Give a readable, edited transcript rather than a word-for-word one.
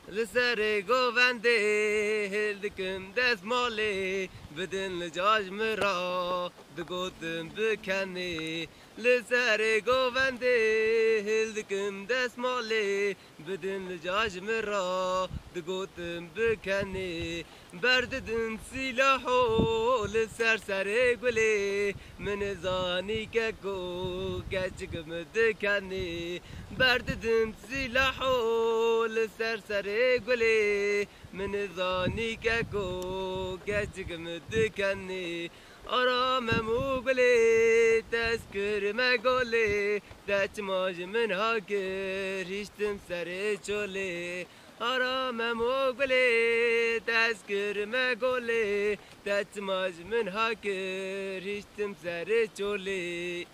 لسر گوونده هلدکم دست مالی بدن لجاج مرا دگوتم بکنی لسر گوونده هلدکم دست مالی بدن لجاج مرا دگوتم بکنی برددن سلاحو لسر سر گلی من زانی که کو کچکم دکنی برددن سلاحو لسر سر گلی من زانی که کو کچکم دکنی آرامم و گلی تذکر مگولی دچماج من هاگر هیشتم سر چولی آرامم و گلی تذکر مگولی دچماج من هاگر هیشتم سر چولی